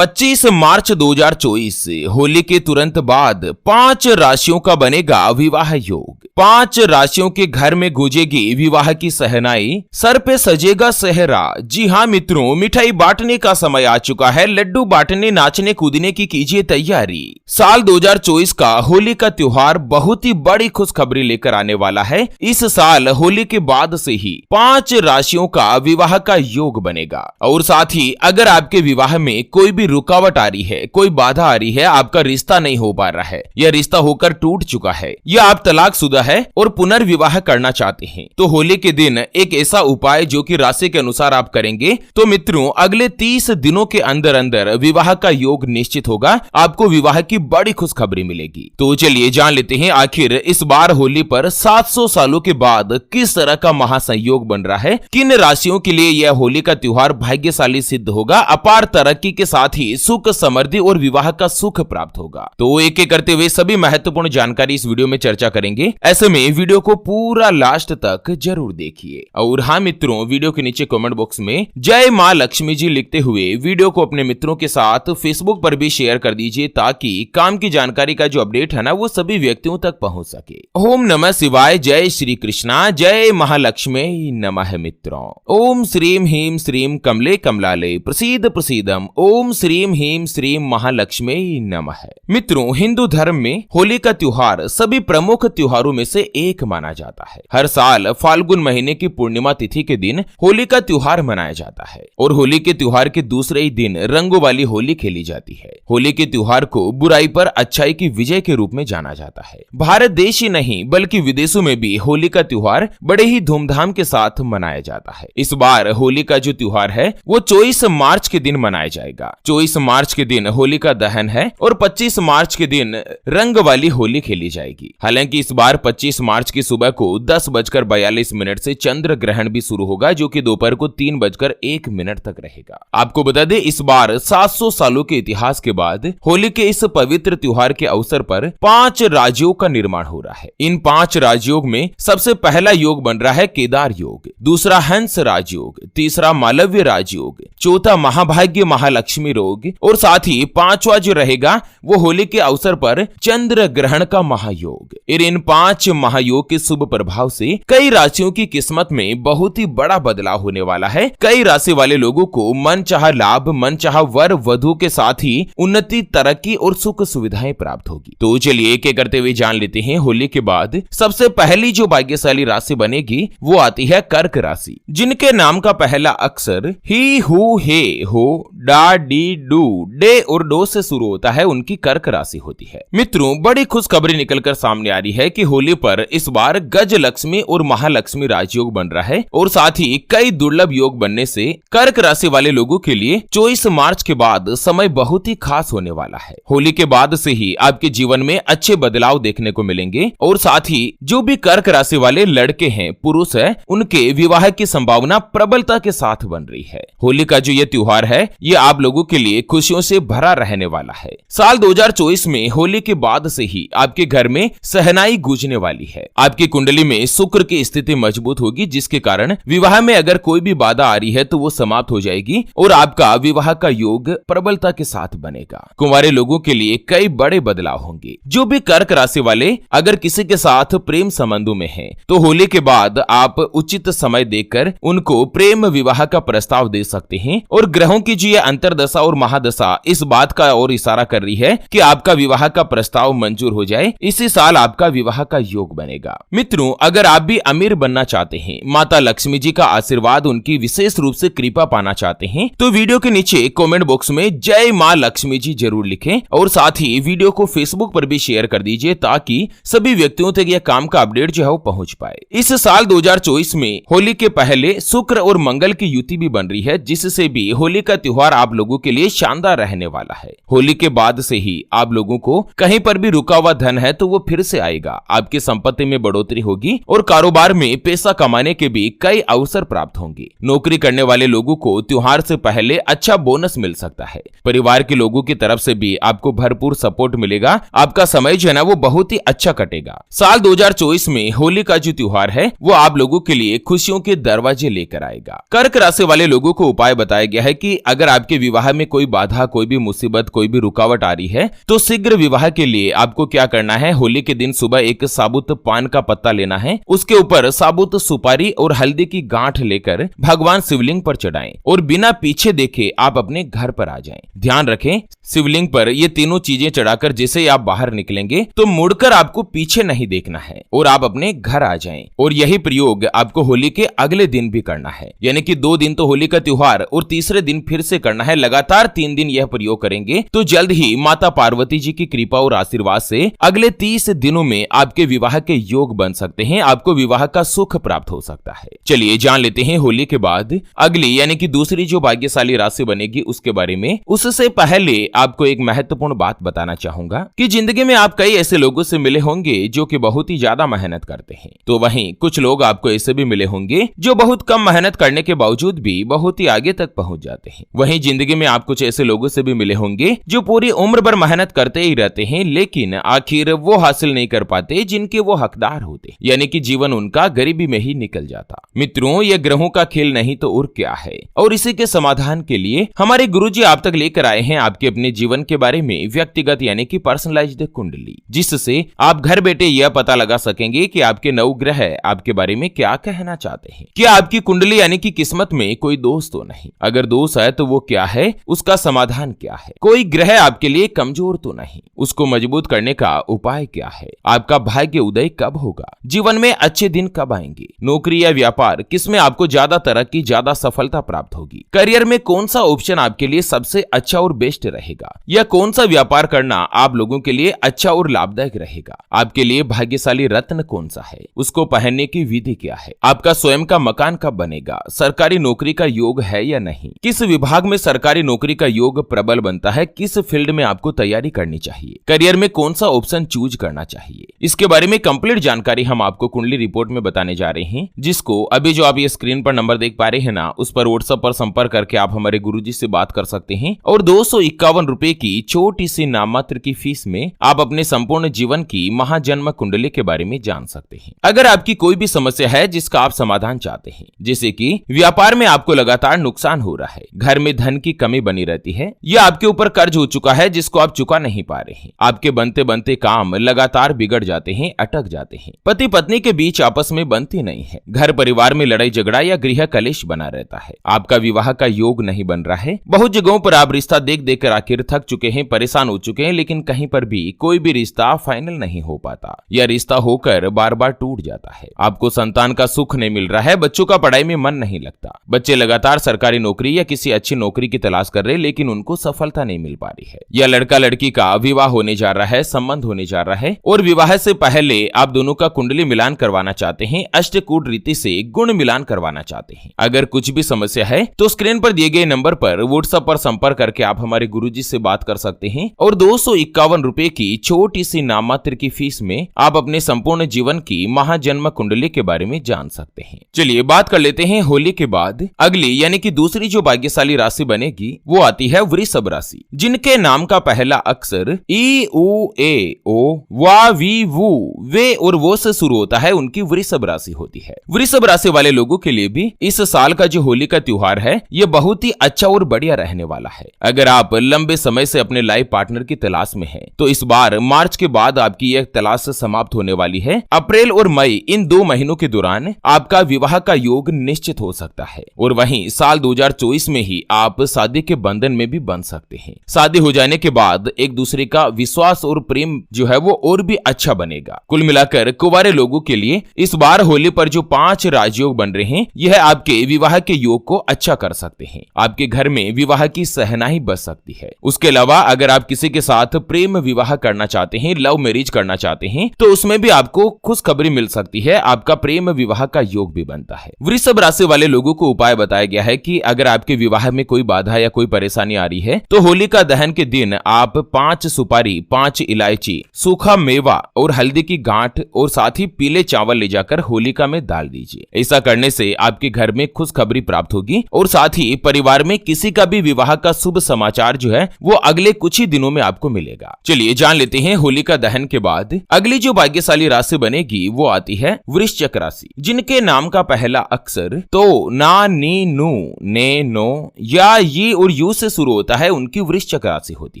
25 मार्च 2024 से होली के तुरंत बाद 5 राशियों का बनेगा विवाह योग। 5 राशियों के घर में गूंजेगी विवाह की सहनाई, सर पे सजेगा सेहरा। जी हाँ मित्रों, मिठाई बांटने का समय आ चुका है। लड्डू बांटने, नाचने कूदने की कीजिए तैयारी। साल 2024 का होली का त्योहार बहुत ही बड़ी खुशखबरी लेकर आने वाला है। इस साल होली के बाद से ही 5 राशियों का विवाह का योग बनेगा। और साथ ही अगर आपके विवाह में कोई भी रुकावट आ रही है, कोई बाधा आ रही है, आपका रिश्ता नहीं हो पा रहा है या रिश्ता होकर टूट चुका है या आप तलाकशुदा है और पुनर्विवाह करना चाहते हैं, तो होली के दिन एक ऐसा उपाय जो कि राशि के अनुसार आप करेंगे तो मित्रों अगले 30 दिनों के अंदर अंदर विवाह का योग निश्चित होगा। आपको विवाह की बड़ी खुशखबरी मिलेगी। तो चलिए जान लेते हैं आखिर इस बार होली पर 700 सालों के बाद किस तरह का महासंयोग बन रहा है। किन राशियों के लिए यह होली का त्योहार भाग्यशाली सिद्ध होगा। अपार तरक्की के साथ ही सुख, समृद्धि और विवाह का सुख प्राप्त होगा। तो एक एक करते हुए सभी महत्वपूर्ण जानकारी इस वीडियो में चर्चा करेंगे। ऐसे में वीडियो को पूरा लास्ट तक जरूर देखिए। और हाँ मित्रों, वीडियो के नीचे कमेंट बॉक्स में जय मां लक्ष्मी जी लिखते हुए वीडियो को अपने मित्रों के साथ फेसबुक पर भी शेयर कर दीजिए, ताकि काम की जानकारी का जो अपडेट है ना वो सभी व्यक्तियों तक पहुंच सके। ओम नमः शिवाय, जय श्री कृष्णा, जय महालक्ष्मी नमः। मित्रों ओम श्रीम ह्रीम श्रीम कमले कमलाले प्रसीद प्रसीदम, ओम श्रीम ह्रीम श्रीम महालक्ष्मी नमः। मित्रों हिंदू धर्म में होली का त्योहार सभी प्रमुख त्योहारों में से एक माना जाता है। हर साल फाल्गुन महीने की पूर्णिमा तिथि के दिन होली का त्योहार मनाया जाता है और होली के त्योहार के दूसरे ही दिन रंगों वाली होली खेली जाती है। होली के त्योहार को बुराई पर अच्छाई की विजय के रूप में जाना जाता है। भारत देश ही नहीं बल्कि विदेशों में भी होली का त्योहार बड़े ही धूमधाम के साथ मनाया जाता है। इस बार होली का जो त्योहार है वो 24 मार्च के दिन मनाया जाएगा। 24 मार्च के दिन होली का दहन है और 25 मार्च के दिन रंग वाली होली खेली जाएगी। हालांकि इस बार 25 मार्च की सुबह को 10:42 से चंद्र ग्रहण भी शुरू होगा, जो कि दोपहर को 3:01 तक रहेगा। आपको बता दें इस बार 700 सालों के इतिहास के बाद होली के इस पवित्र त्योहार के अवसर पर 5 राजयोग का निर्माण हो रहा है। इन 5 राजयोग में सबसे पहला योग बन रहा है केदार योग, दूसरा हंस राजयोग, तीसरा मालव्य राजयोग, चौथा महाभाग्य महालक्ष्मी योग और साथ ही 5वां जो रहेगा वो होली के अवसर पर चंद्र ग्रहण का महायोग। इन 5 महायोग के शुभ प्रभाव से कई राशियों की किस्मत में बहुत ही बड़ा बदलाव होने वाला है। कई राशि वाले लोगों को मनचाहा लाभ, मनचाहा वर वधु के साथ ही उन्नति, तरक्की और सुख सुविधाएं प्राप्त होगी। तो चलिए एक एक करते हुए जान लेते हैं होली के बाद सबसे पहली जो भाग्यशाली राशि बनेगी वो आती है कर्क राशि, जिनके नाम का पहला अक्षर ही, हु, हे, हो, डा, डी, डू, डे और डो से शुरू होता है। उनकी कर्क राशि होती है। मित्रों बड़ी खुशखबरी निकलकर सामने आ रही है कि होली पर इस बार गज लक्ष्मी और महालक्ष्मी राजयोग बन रहा है और साथ ही कई दुर्लभ योग बनने से कर्क राशि वाले लोगों के लिए 24 मार्च के बाद समय बहुत ही खास होने वाला है। होली के बाद से ही आपके जीवन में अच्छे बदलाव देखने को मिलेंगे और साथ ही जो भी कर्क राशि वाले लड़के हैं, पुरुष है, उनके विवाह की संभावना प्रबलता के साथ बन रही है। होली का जो ये त्योहार है ये आप लोगों के लिए खुशियों से भरा रहने वाला है। साल 2024 में होली के बाद से ही आपके घर में सहनाई गूंजने वाली है। आपकी कुंडली में शुक्र की स्थिति मजबूत होगी, जिसके कारण विवाह में अगर कोई भी बाधा आ रही है तो वो समाप्त हो जाएगी और आपका विवाह का योग प्रबलता के साथ बनेगा। कुंवारे लोगों के लिए कई बड़े बदलाव होंगे। जो भी कर्क राशि वाले अगर किसी के साथ प्रेम संबंधों में हैं, तो होली के बाद आप उचित समय देखकर उनको प्रेम विवाह का प्रस्ताव दे सकते हैं। और ग्रहों की जो ये अंतरदशा और महादशा इस बात का और इशारा कर रही है कि आपका विवाह का प्रस्ताव मंजूर हो जाए। इसी साल आपका विवाह का योग बनेगा। मित्रों अगर आप भी अमीर बनना चाहते हैं, माता लक्ष्मी जी का आशीर्वाद, उनकी विशेष रूप से कृपा पाना चाहते हैं, तो वीडियो के नीचे कमेंट बॉक्स में जय मां लक्ष्मी जी जरूर लिखें और साथ ही वीडियो को फेसबुक पर भी शेयर कर दीजिए, ताकि सभी व्यक्तियों तक यह काम का अपडेट जो है वो पहुंच पाए। इस साल 2024 में होली के पहले शुक्र और मंगल की युति भी बन रही है, जिससे भी होली का त्योहार आप लोगों के लिए शानदार रहने वाला है। होली के बाद से ही आप लोगों को कहीं पर भी रुका हुआ धन है तो वो फिर से आएगा। आपके आपकी संपत्ति में बढ़ोतरी होगी और कारोबार में पैसा कमाने के भी कई अवसर प्राप्त होंगे। नौकरी करने वाले लोगों को त्योहार से पहले अच्छा बोनस मिल सकता है। परिवार के लोगों की तरफ से भी आपको भरपूर सपोर्ट मिलेगा। आपका समय जो है ना वो बहुत ही अच्छा कटेगा। साल 2024 में होली का जो त्योहार है वो आप लोगों के लिए खुशियों के दरवाजे लेकर आएगा। कर्क राशि वाले लोगों को उपाय बताया गया है कि अगर आपके विवाह में कोई बाधा, कोई भी मुसीबत, कोई भी रुकावट आ रही है तो शीघ्र विवाह के लिए आपको क्या करना है, होली के दिन सुबह एक साबुत पान का पत्ता लेना है, उसके ऊपर साबुत सुपारी और हल्दी की गांठ लेकर भगवान शिवलिंग पर चढ़ाएं और बिना पीछे देखे आप अपने घर पर आ जाएं। ध्यान रखें, शिवलिंग पर ये तीनों चीजें चढ़ाकर जैसे ही आप बाहर निकलेंगे तो मुड़कर आपको पीछे नहीं देखना है और आप अपने घर आ जाएं। और यही प्रयोग आपको होली के अगले दिन भी करना है, यानी कि 2 दिन तो होली का त्योहार और तीसरे दिन फिर से करना है। लगातार 3 दिन यह प्रयोग करेंगे तो जल्द ही माता पार्वती जी की कृपा और आशीर्वाद से अगले 30 दिनों में आपके विवाह के योग बन सकते हैं। आपको विवाह का सुख प्राप्त हो सकता है। चलिए जान लेते हैं होली के बाद अगली यानी कि दूसरी जो भाग्यशाली राशि बनेगी उसके बारे में। उससे पहले आपको एक महत्वपूर्ण बात बताना चाहूंगा कि जिंदगी में आप कई ऐसे लोगों से मिले होंगे जो कि बहुत ही ज्यादा मेहनत करते हैं, तो वहीं कुछ लोग आपको ऐसे भी मिले होंगे जो बहुत कम मेहनत करने के बावजूद भी बहुत ही आगे तक पहुंच जाते हैं। वहीं जिंदगी में आप कुछ ऐसे लोगों से भी मिले होंगे जो पूरी उम्र भर मेहनत करते ही रहते हैं लेकिन आखिर वो हासिल नहीं कर पाते जिनके वो हकदार होते, यानी कि जीवन उनका गरीबी में ही निकल जाता। मित्रों, ये ग्रहों का खेल नहीं तो और क्या है। और इसी के समाधान के लिए हमारे गुरुजी आप तक लेकर आए हैं आपके अपने जीवन के बारे में व्यक्तिगत यानी कि पर्सनलाइज्ड कुंडली, जिससे आप घर बैठे यह पता लगा सकेंगे कि आपके नवग्रह आपके बारे में क्या कहना चाहते हैं। क्या आपकी कुंडली यानी कि किस्मत में कोई दोष तो नहीं? अगर दोष है तो वो क्या है, उसका समाधान क्या है? कोई ग्रह आपके लिए कमजोर तो नहीं, उसको मजबूत करने का उपाय क्या है? आपका भाग्य उदय कब होगा? जीवन में अच्छे दिन कब आएंगे? नौकरी या व्यापार किसमें आपको ज्यादा तरक्की, ज्यादा सफलता प्राप्त होगी? करियर में कौन सा ऑप्शन आपके लिए सबसे अच्छा और बेस्ट रहेगा? या कौन सा व्यापार करना आप लोगों के लिए अच्छा और लाभदायक रहेगा? आपके लिए भाग्यशाली रत्न कौन सा है? उसको पहनने की विधि क्या है? आपका स्वयं का मकान कब बनेगा? सरकारी नौकरी का योग है या नहीं? किस विभाग में सरकारी नौकरी का योग प्रबल बनता है? किस फील्ड में आपको तैयारी करनी चाहिए? करियर में कौन सा ऑप्शन चूज करना चाहिए? इसके बारे में कंप्लीट जानकारी हम आपको कुंडली रिपोर्ट में बताने जा रहे हैं, जिसको अभी जो आप ये स्क्रीन पर नंबर देख पा रहे हैं ना, उस पर व्हाट्सएप पर संपर्क करके आप हमारे गुरुजी से बात कर सकते हैं और 251 रुपए की छोटी सी नाममात्र की फीस में आप अपने संपूर्ण जीवन की महाजन्म कुंडली के बारे में जान सकते हैं। अगर आपकी कोई भी समस्या है जिसका आप समाधान चाहते हैं, जैसे कि व्यापार में आपको लगातार नुकसान हो रहा है, घर में धन की कमी बनी रहती है, या आपके ऊपर कर्ज हो चुका है जिसको आप चुका नहीं पा रहे हैं, आपके बनते बनते काम लगातार बिगड़ जाते हैं, अटक जाते हैं, पति पत्नी के बीच आपस में बनती नहीं है, घर परिवार में लड़ाई झगड़ा या गृह कलेश बना रहता है, आपका विवाह का योग नहीं बन रहा है, बहुत जगहों पर आप रिश्ता देख देख कर आखिर थक चुके हैं, परेशान हो चुके हैं, लेकिन कहीं पर भी कोई भी रिश्ता फाइनल नहीं हो पाता या रिश्ता होकर बार बार टूट जाता है, आपको संतान का सुख नहीं मिल रहा है, बच्चों का पढ़ाई में मन नहीं लगता, बच्चे लगातार सरकारी नौकरी या किसी अच्छी नौकरी की तलाश कर रहे लेकिन उनको सफलता नहीं मिल पा रही है, या लड़का लड़की का विवाह होने जा रहा है, संबंध होने जा रहा है और विवाह से पहले आप दोनों का कुंडली मिलान करवाना चाहते हैं, अष्टकूट रीति से गुण मिलान करवाना चाहते हैं। अगर कुछ भी समस्या है तो स्क्रीन पर दिए गए नंबर पर व्हाट्सएप पर संपर्क करके आप हमारे गुरुजी से बात कर सकते हैं और 251 रुपए की छोटी सी नाममात्र की फीस में आप अपने संपूर्ण जीवन की महाजन्म कुंडली के बारे में जान सकते हैं। चलिए बात कर लेते हैं होली के बाद अगली यानी कि दूसरी जो भाग्यशाली राशि बनेगी वो आती है वृषभ राशि, जिनके नाम का पहला अक्षर ई उ ए ओ वा वी वू वे और वो से शुरू होता है, उनकी वृषभ राशि होती है। वृषभ राशि वाले लोगों के लिए भी इस साल का जो होली का त्योहार है ये बहुत ही अच्छा और बढ़िया रहने वाला है। अगर आप लंबे समय से अपने लाइफ पार्टनर की तलाश में हैं, तो इस बार मार्च के बाद आपकी यह तलाश समाप्त होने वाली है। अप्रैल और मई इन 2 महीनों के दौरान आपका विवाह का योग निश्चित हो सकता है और वहीं साल 2024 में ही आप शादी के बंधन में भी बन सकते हैं। शादी हो जाने के बाद एक दूसरे का विश्वास और प्रेम जो है वो और भी अच्छा बनेगा। कुल मिलाकर कुंवारे लोगों के लिए इस बार होली पर जो 5 राजयोग बन रहे हैं यह आपके विवाह के योग को अच्छा कर सकते हैं। आपके घर में विवाह की सहनाई बच सकती है। उसके अलावा अगर आप किसी के साथ प्रेम विवाह करना चाहते हैं, लव मैरिज करना चाहते हैं, तो उसमें भी आपको खुशखबरी मिल सकती है, आपका प्रेम विवाह का योग भी बनता है। वृषभ राशि वाले लोगों को उपाय बताया गया है कि अगर आपके विवाह में कोई बाधा या कोई परेशानी आ रही है तो होलिका दहन के दिन आप 5 सुपारी, 5 इलायची, सूखा मेवा और हल्दी हल्दी की गांठ और साथ ही पीले चावल ले जाकर होलिका में डाल दीजिए। ऐसा करने से आपके घर में खुशखबरी प्राप्त होगी और साथ ही परिवार में किसी का भी विवाह का शुभ समाचार जो है वो अगले कुछ ही दिनों में आपको मिलेगा। चलिए जान लेते हैं होलिका दहन के बाद अगली जो भाग्यशाली राशि बनेगी वो आती है वृश्चिक राशि, जिनके नाम का पहला अक्षर तो, ना, नी, नू, ने, नो या ये और यू से शुरू होता है, उनकी वृश्चिक राशि होती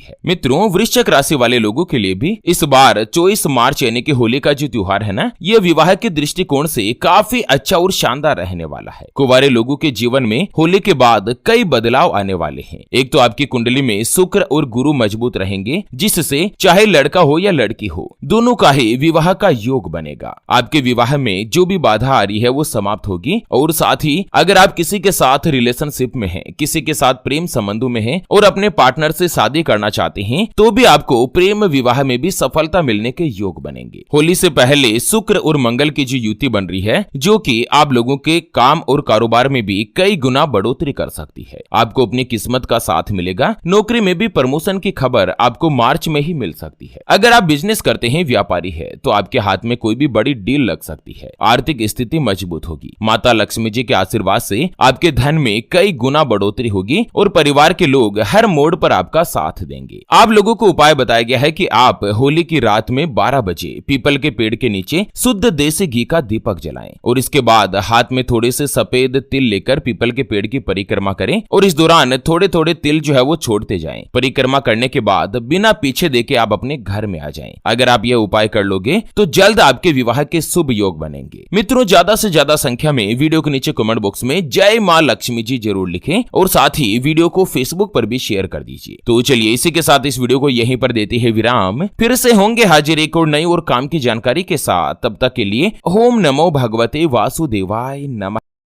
है। मित्रों, वृश्चिक राशि वाले लोगों के लिए भी इस बार 24 मार्च यानी कि होली का जो त्योहार है ना, ये विवाह के दृष्टिकोण से काफी अच्छा और शानदार रहने वाला है। कुंवारे लोगों के जीवन में होली के बाद कई बदलाव आने वाले हैं। एक तो आपकी कुंडली में शुक्र और गुरु मजबूत रहेंगे, जिससे चाहे लड़का हो या लड़की हो, दोनों का ही विवाह का योग बनेगा। आपके विवाह में जो भी बाधा आ रही है वो समाप्त होगी और साथ ही अगर आप किसी के साथ रिलेशनशिप में हैं, किसी के साथ प्रेम संबंधों में हैं और अपने पार्टनर से शादी करना चाहते हैं, तो भी आपको प्रेम विवाह में भी सफलता मिलने के योग बनेंगे। होली से पहले शुक्र और मंगल की जो युति बन रही है, जो कि आप लोगों के काम और कारोबार में भी कई गुना बढ़ोतरी कर सकती है। आपको अपनी किस्मत का साथ मिलेगा। नौकरी में भी प्रमोशन की खबर आपको मार्च में ही मिल सकती है। अगर आप बिजनेस करते हैं, व्यापारी है, तो आपके हाथ में कोई भी बड़ी डील लग सकती है। आर्थिक स्थिति मजबूत होगी। माता लक्ष्मी जी के आशीर्वाद से आपके धन में कई गुना बढ़ोतरी होगी और परिवार के लोग हर मोड़ पर आपका साथ देंगे। आप लोगों को उपाय बताया गया है कि आप होली की रात में 12 बजे पीपल के पेड़ के नीचे शुद्ध देसी घी का दीपक जलाएं और इसके बाद हाथ में थोड़े से सफेद तिल लेकर पीपल के पेड़ की परिक्रमा करें और इस दौरान थोड़े थोड़े तिल जो है वो छोड़ते जाएं। परिक्रमा करने के बाद बिना पीछे देखे आप अपने घर में आ जाएं। अगर आप यह उपाय कर लोगे तो जल्द आपके विवाह के शुभ योग बनेंगे। मित्रों, ज्यादा से ज्यादा संख्या में वीडियो के नीचे कमेंट बॉक्स में जय मां लक्ष्मी जी जरूर लिखें और साथ ही वीडियो को फेसबुक पर भी शेयर कर दीजिए। तो चलिए इसी के साथ इस वीडियो को यहीं पर देते हैं विराम। फिर से होंगे हाजिर एक और नई और काम की जानकारी के साथ। तब तक के लिए ओम नमो भगवते वासुदेवाय नमः।